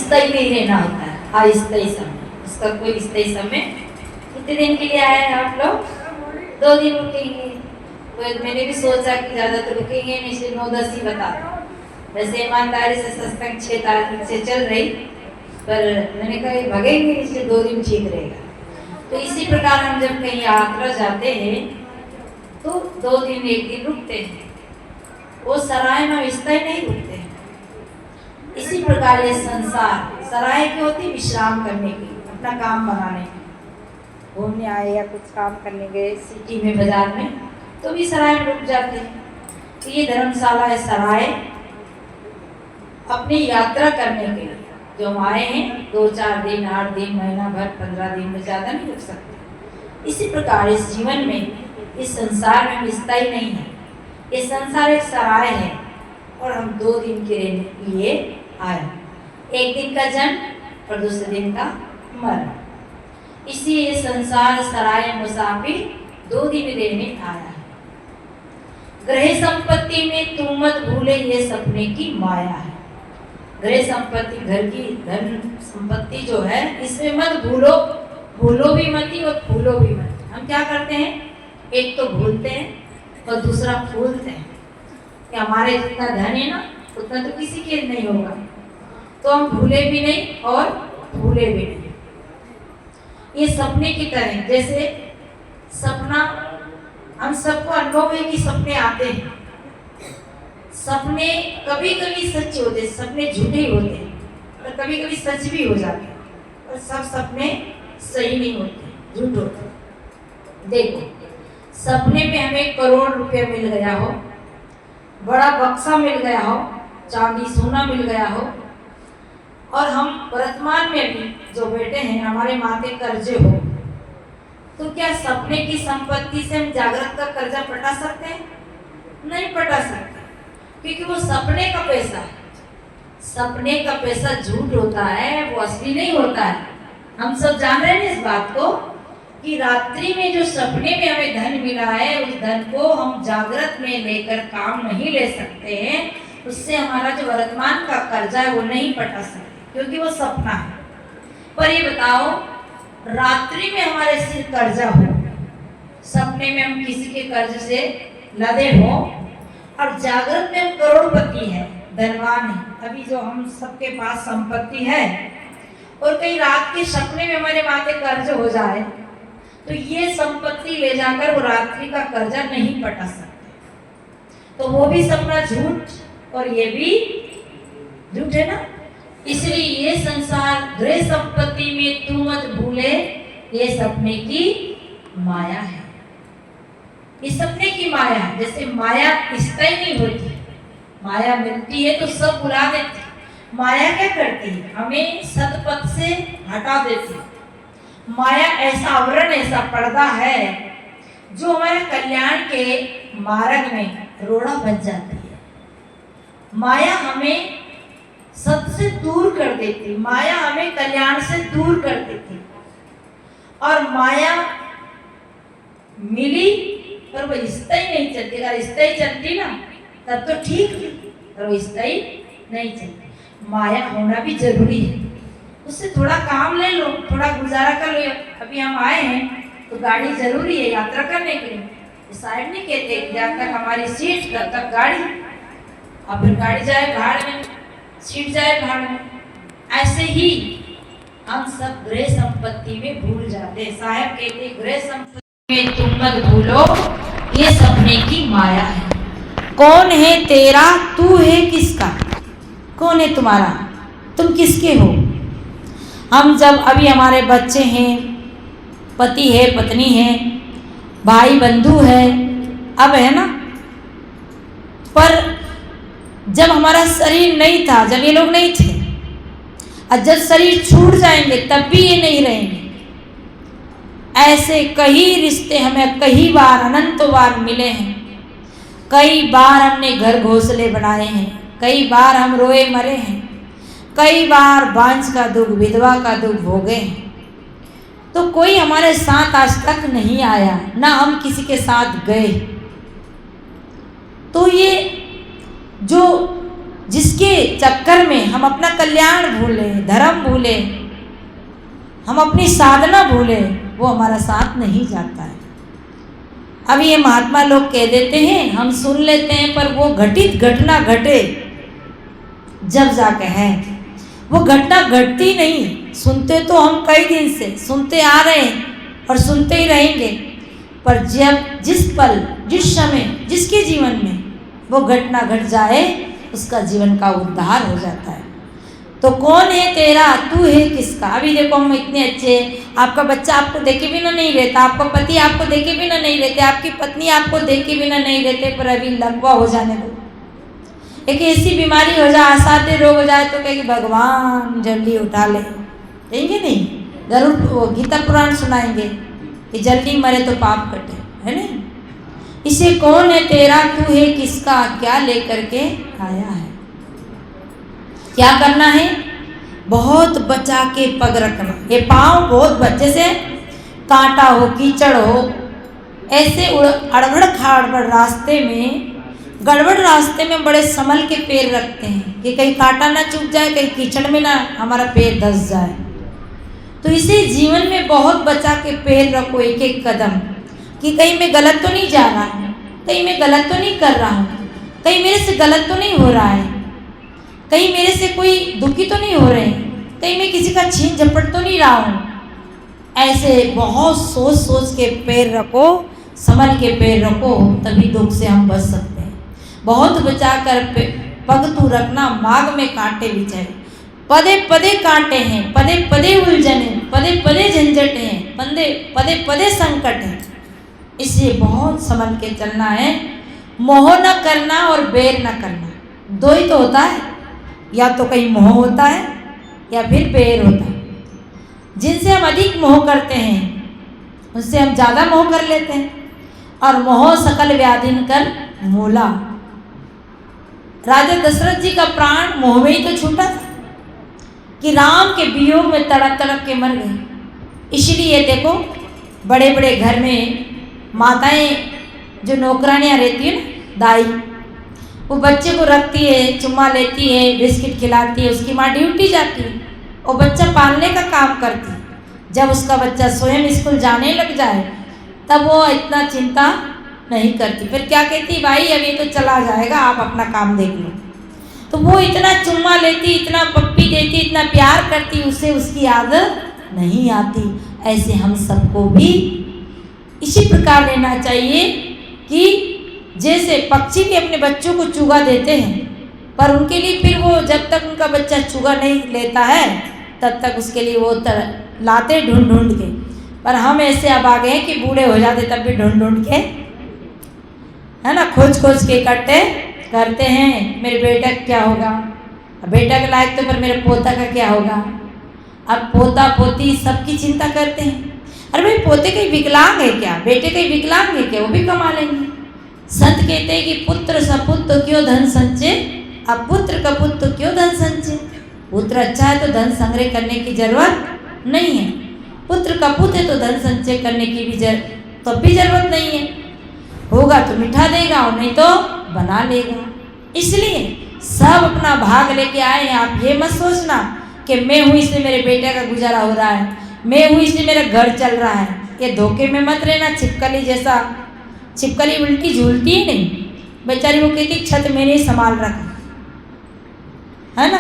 स्थायी नहीं रहना होता है, अस्थायी समय। उसका कोई स्थायी समय। कितने दिन के लिए आए हैं आप लोग? 2 दिन रुकेंगे। तो मैंने भी सोचा कि ज़्यादा तो रुकेंगे नहीं, इसलिए 9-10 ही बता। वैसे ईमानदारी से सत्संग 6 तारीख से चल रही, पर मैंने कहा भगेंगे, इसलिए 2 दिन ठीक रहेगा। तो इसी प्रकार हम जब कहीं यात्रा जाते हैं तो 2 दिन 1 दिन रुकते हैं। वो सराय में स्थायी नहीं रुकते हैं। इसी प्रकार ये संसार सराय की होती विश्राम करने की, अपना काम बनाने की। घूमने आए या कुछ काम करने गए सिटी में, बाजार में, तो भी सराय में रुक जाते हैं। तो ये धर्मशाला है सराय, अपनी यात्रा करने के लिए जो हम आए हैं। 2-4 दिन, 8 दिन, महीना भर, 15 दिन में ज़्यादा नहीं रुक सकते। इसी प्रकार इस जीवन में, इस संसार में हम स्थायी नहीं है। ये संसार एक सराय है और हम 2 दिन के लिए आए। 1 दिन का जन्म और दूसरे दिन का मरण। इसलिए ये संसार सराय मुसाफिर 2 दिन रहने आया है। ग्रह संपत्ति में तुम मत भूले, ये सपने की माया है। ग्रह संपत्ति, घर की धन संपत्ति जो है, इसमें मत भूलो, भूलो भी मत और भूलो भी मत। हम क्या करते हैं, एक तो भूलते हैं और दूसरा भूलते हैं कि हमारे जितना धन है ना उतना तो किसी के नहीं होगा, तो हम भूले भी नहीं और भूले भी नहीं। ये सपने की तरह, जैसे सपना, हम सबको अनुभव है कि सपने आते हैं। सपने कभी कभी सच होते, सपने झूठे होते हैं, और कभी कभी सच भी हो जाते हैं। और सब सपने सही नहीं होते, झूठ होते। देखो, सपने में हमें 1 करोड़ रुपया मिल गया हो, बड़ा बक्सा मिल गया हो, चांदी सोना मिल गया हो, और हम वर्तमान में भी जो बैठे हैं हमारे माथे कर्जे हो, तो क्या सपने की संपत्ति से हम जागृत का कर्जा पटा सकते हैं? नहीं पटा सकते, क्योंकि वो सपने का पैसा है। सपने का पैसा झूठ होता है, वो असली नहीं होता है। हम सब जान रहे हैं इस बात को कि रात्रि में जो सपने में हमें धन मिला है, उस धन को हम जागृत में लेकर काम नहीं ले सकते हैं। उससे हमारा जो वर्तमान का कर्जा है वो नहीं पटा सकते, क्योंकि वो सपना है। पर ये बताओ, रात्रि में हमारे सिर कर्जा हो, सपने में हम किसी के कर्ज से लदे हो, और जागृत में हम करोड़पति है, धनवान है, अभी जो हम सबके पास संपत्ति है, और कहीं रात के सपने में हमारे माथे कर्ज हो जाए, तो ये संपत्ति ले जाकर वो रात्रि का कर्जा नहीं पटा सकते। तो वो भी सपना झूठ और ये भी झूठ है ना। इसलिए ये संसार गृह संपत्ति में तू मत भूले, ये सपने की माया है। ये सपने की माया है। जैसे माया स्थायी नहीं होती, माया मिलती है तो सब बुला देती। माया क्या करती है, हमें सतपथ से हटा देती है। माया ऐसा आवरण, ऐसा पर्दा है जो हमारे कल्याण के मार्ग में रोड़ा बन जाती है। माया हमें सत से दूर कर देती, माया हमें कल्याण से दूर कर देती। और माया मिली पर वो स्थायी नहीं चलती। अगर स्थायी चलती ना तब तो ठीक थी, पर वो स्थायी नहीं चलती। माया होना भी जरूरी है, उससे थोड़ा काम ले लो, थोड़ा गुजारा कर लो। अभी हम आए हैं तो गाड़ी जरूरी है यात्रा करने के लिए। साइड नहीं कहते जब तक हमारी सीट तब तक गाड़ी, अब फिर गाड़ी जाए भाड़ में, सीट जाए भाड़ में। ऐसे ही हम सब गृह संपत्ति में भूल जाते हैं। साहब कहते गृह संपत्ति में तुम मत भूलो, ये सपने की माया है। कौन है तेरा, तू है किसका? कौन है तुम्हारा, तुम किसके हो? हम जब अभी हमारे बच्चे हैं, पति है, पत्नी है, भाई बंधु है, अब है ना। पर जब हमारा शरीर नहीं था, जब ये लोग नहीं थे, और जब शरीर छूट जाएंगे तब भी ये नहीं रहेंगे। ऐसे कई रिश्ते हमें कई बार, अनंतों बार मिले हैं। कई बार हमने घर घोंसले बनाए हैं, कई बार हम रोए मरे हैं, कई बार बांझ का दुख, विधवा का दुख भोगे हैं। तो कोई हमारे साथ आज तक नहीं आया, ना हम किसी के साथ गए। तो ये जो जिसके चक्कर में हम अपना कल्याण भूले, धर्म भूले, हम अपनी साधना भूले, वो हमारा साथ नहीं जाता है। अब ये महात्मा लोग कह देते हैं, हम सुन लेते हैं, पर वो घटित घटना घटे जब जाके है, वो घटना घटती नहीं। सुनते तो हम कई दिन से सुनते आ रहे हैं और सुनते ही रहेंगे, पर जब जिस पल, जिस समय, जिसके जीवन में वो घटना घट जाए, उसका जीवन का उद्धार हो जाता है। तो कौन है तेरा, तू है किसका। अभी देखो हम इतने अच्छे, आपका बच्चा आपको देखे बिना नहीं रहता, आपका पति आपको देखे बिना नहीं रहते, आपकी पत्नी आपको देखे बिना नहीं रहते, पर अभी लकवा हो जाने दो, एक ऐसी बीमारी हो जाए, असाध्य रोग हो जाए, तो कहेंगे भगवान जल्दी उठा ले, कहेंगे नहीं, जरूर वो गीता पुराण सुनाएंगे कि जल्दी मरे तो पाप कटे, है नहीं। इसे कौन है तेरा, तू है किसका, क्या लेकर के आया है। क्या करना है, बहुत बचा के पग रखना। ये पाँव बहुत बच्चे से, कांटा हो, कीचड़ हो, ऐसे अड़बड़ खाड़बड़ रास्ते में, गड़बड़ रास्ते में बड़े संभल के पैर रखते हैं कि कहीं कांटा ना चुभ जाए, कहीं कीचड़ में ना हमारा पैर धंस जाए। तो इसे जीवन में बहुत बचा के पैर रखो, एक एक कदम, कि कहीं मैं गलत तो नहीं जा रहा हूँ, कहीं मैं गलत तो नहीं कर रहा हूँ, कहीं मेरे से गलत तो नहीं हो रहा है, कहीं मेरे से कोई दुखी तो नहीं हो रहे हैं, कहीं मैं किसी का छीन झपट तो नहीं रहा हूँ। ऐसे बहुत सोच सोच के पैर रखो, संभल के पैर रखो, तभी दुख से हम बच सकते हैं। बहुत बचा कर पग तू रखना, मार्ग में कांटे बिछाए, पदे पदे कांटे हैं, पदे पदे उलझने, पदे पदे झंझट हैं, पदे पदे संकट हैं। इसलिए बहुत संभल के चलना है। मोह न करना और बैर न करना, दो ही तो होता है, या तो कहीं मोह होता है या फिर बैर होता है। जिनसे हम अधिक मोह करते हैं उससे हम ज़्यादा मोह कर लेते हैं, और मोह सकल व्याधिन कर मूला। राजा दशरथ जी का प्राण मोह में ही तो छूटा था कि राम के वियोग में तड़प तड़प के मर गए। इसलिए देखो, बड़े बड़े घर में माताएं जो नौकरानियाँ रहती है ना, दाई, वो बच्चे को रखती है, चुम्मा लेती है, बिस्किट खिलाती है, उसकी माँ ड्यूटी जाती है और बच्चा पालने का काम करती है। जब उसका बच्चा स्वयं स्कूल जाने लग जाए तब वो इतना चिंता नहीं करती, फिर क्या कहती, भाई अब ये तो चला जाएगा, आप अपना काम देख लो। तो वो इतना चुम्मा लेती, इतना पप्पी देती, इतना प्यार करती, उससे उसकी आदत नहीं आती। ऐसे हम सबको भी इसी प्रकार लेना चाहिए कि जैसे पक्षी भी अपने बच्चों को चुगा देते हैं, पर उनके लिए फिर वो जब तक उनका बच्चा चुगा नहीं लेता है तब तक उसके लिए वो लाते ढूंढ ढूंढ के। पर हम ऐसे अब आ गए हैं कि बूढ़े हो जाते तब भी ढूंढ ढूंढ के, है ना, खोज खोज के इकट्ठे करते हैं। मेरे बेटा का क्या होगा, बेटा के लायक तो, पर मेरे पोता का क्या होगा। अब पोता पोती सबकी चिंता करते हैं। अरे भाई, पोते कहीं विकलांग है क्या, बेटे कहीं विकलांग है क्या, वो भी कमा लेंगे। संत कहते हैं कि पुत्र सपुत्र क्यों धन संचय, अब पुत्र का पुत्र क्यों धन संचय। पुत्र अच्छा है तो धन संग्रह करने की जरूरत नहीं है, पुत्र का पुत्र है तो धन संचय करने की भी जरूरत नहीं है। होगा तो मिठा देगा और नहीं तो बना लेगा। इसलिए सब अपना भाग लेके आए हैं। आप ये मत सोचना कि मैं हूँ इसलिए मेरे बेटे का गुजारा हो रहा है, मैं हूँ इसलिए मेरा घर चल रहा है। ये धोखे में मत रहना। छिपकली जैसा, छिपकली उल्टी झूलती ही नहीं, बेचारी वो कहती छत मैंने ही संभाल रखा, है ना,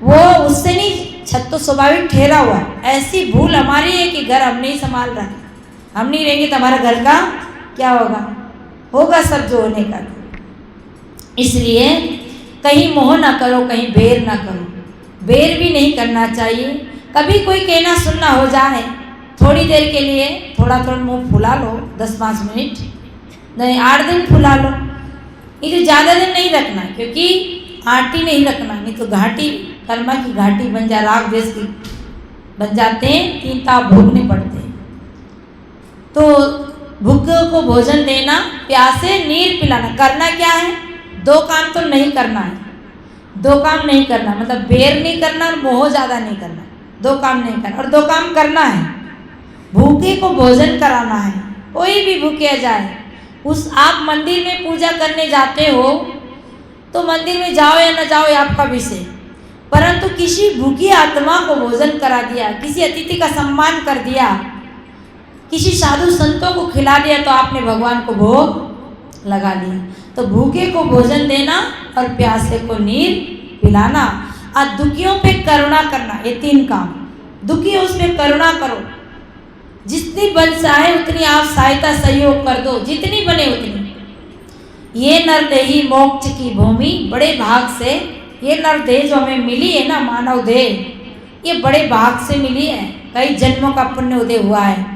वो उससे नहीं, छत तो स्वाभाविक ठहरा हुआ। ऐसी भूल हमारी है कि घर हम नहीं संभाल रहे, हम नहीं रहेंगे तो हमारा घर का क्या होगा, होगा सब जो होने का। इसलिए कहीं मोह ना करो, कहीं बैर ना करो। बैर भी नहीं करना चाहिए। कभी कोई कहना सुनना हो जाए, थोड़ी देर के लिए थोड़ा थोड़ा मुंह फुला लो, 10-5 मिनट, नहीं 8 दिन फुला लो। ये तो ज़्यादा दिन नहीं रखना, क्योंकि आटी नहीं रखना, नहीं तो घाटी, कर्मा की घाटी बन जा, राग देश की बन जाते हैं, 3 ताप भोगने पड़ते हैं। तो भूखे को भोजन देना, प्यासे नीर पिलाना। करना क्या है, 2 काम तो नहीं करना है। 2 काम नहीं करना मतलब बैर नहीं करना और मोह ज़्यादा नहीं करना। 2 काम नहीं करना और 2 काम करना है। भूखे को भोजन कराना है, कोई भी भूखे जाए। उस आप मंदिर में पूजा करने जाते हो तो मंदिर में जाओ या न जाओ ये आपका विषय, परंतु किसी भूखी आत्मा को भोजन करा दिया, किसी अतिथि का सम्मान कर दिया, किसी साधु संतों को खिला दिया, तो आपने भगवान को भोग लगा लिया। तो भूखे को भोजन देना और प्यासे को नीर पिलाना और दुखियों पे करुणा करना, ये 3 काम। दुखी है उसमें करुणा करो, जितनी बन चाहे उतनी आप सहायता सहयोग कर दो, जितनी बने उतनी। ये नरदेही मोक्ष की भूमि, बड़े भाग से ये नरदेह जो हमें मिली है ना, मानव देह, ये बड़े भाग से मिली है, कई जन्मों का पुण्य उदय हुआ है।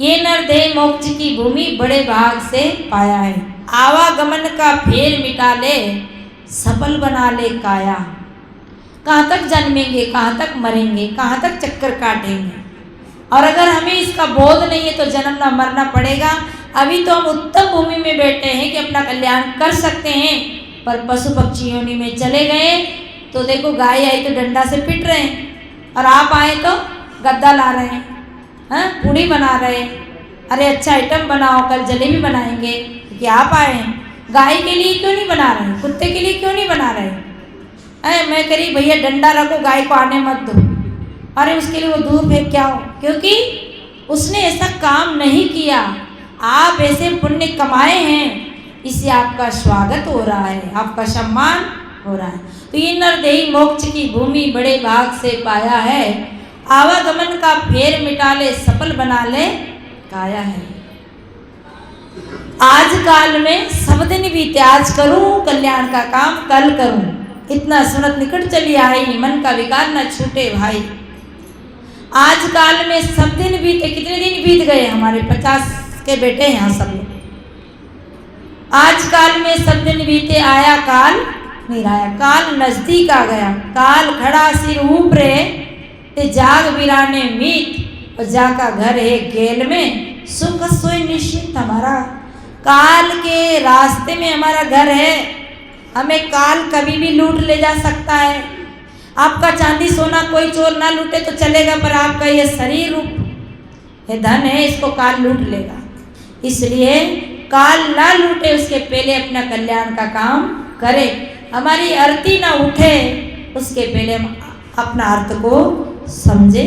ये नरदेह मोक्ष की भूमि बड़े भाग से पाया है। आवागमन का फेर मिटा ले, सफल बना ले काया। कहाँ तक जन्मेंगे, कहाँ तक मरेंगे, कहाँ तक चक्कर काटेंगे, और अगर हमें इसका बोध नहीं है तो जन्मना मरना पड़ेगा। अभी तो हम उत्तम भूमि में बैठे हैं कि अपना कल्याण कर सकते हैं, पर पशु पक्षी योनि में चले गए तो देखो, गाय आई तो डंडा से पिट रहे हैं, और आप आए तो गद्दा ला रहे हैं, हाँ पूड़ी बना रहे हैं, अरे अच्छा आइटम बनाओ, कल जलेबी बनाएंगे, क्योंकि आप आए हैं। गाय के लिए क्यों नहीं बना रहे, कुत्ते के लिए क्यों नहीं बना रहे? मैं करी भैया डंडा रखो, गाय को आने मत दो, अरे उसके लिए वो दूध फेंक क्या हो, क्योंकि उसने ऐसा काम नहीं किया। आप ऐसे पुण्य कमाए हैं, इससे आपका स्वागत हो रहा है, आपका सम्मान हो रहा है। तो ये नरदेही मोक्ष की भूमि बड़े भाग से पाया है। आवागमन का फेर मिटा ले, सफल बना ले काया है। आज काल में सब दिन बीते, आज करूं कल्याण का काम कल करूं, इतना सुनत निकट चली आई, मन का विकार न छूटे भाई। आज काल में सब दिन बीते, कितने दिन बीत गए हमारे, 50 के बेटे हैं यहाँ सब लोग। आज काल में सब दिन बीते, आया काल नहीं आया, काल नजदीक आ गया, काल खड़ा सिर ऊपरे, ते जाग बिराने मीत, और जाका घर है गेल में, सुख सोए निश्चित हमारा। काल के रास्ते में हमारा घर है, हमें काल कभी भी लूट ले जा सकता है। आपका चांदी सोना कोई चोर ना लूटे तो चलेगा, पर आपका ये शरीर रूप ये धन है, इसको काल लूट लेगा। इसलिए काल ना लूटे उसके पहले अपना कल्याण का काम करें। हमारी आरती ना उठे उसके पहले हम अपना अर्थ को समझे।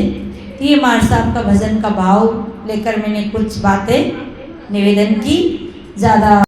ये मार साहब का भजन का भाव लेकर मैंने कुछ बातें निवेदन की, ज़्यादा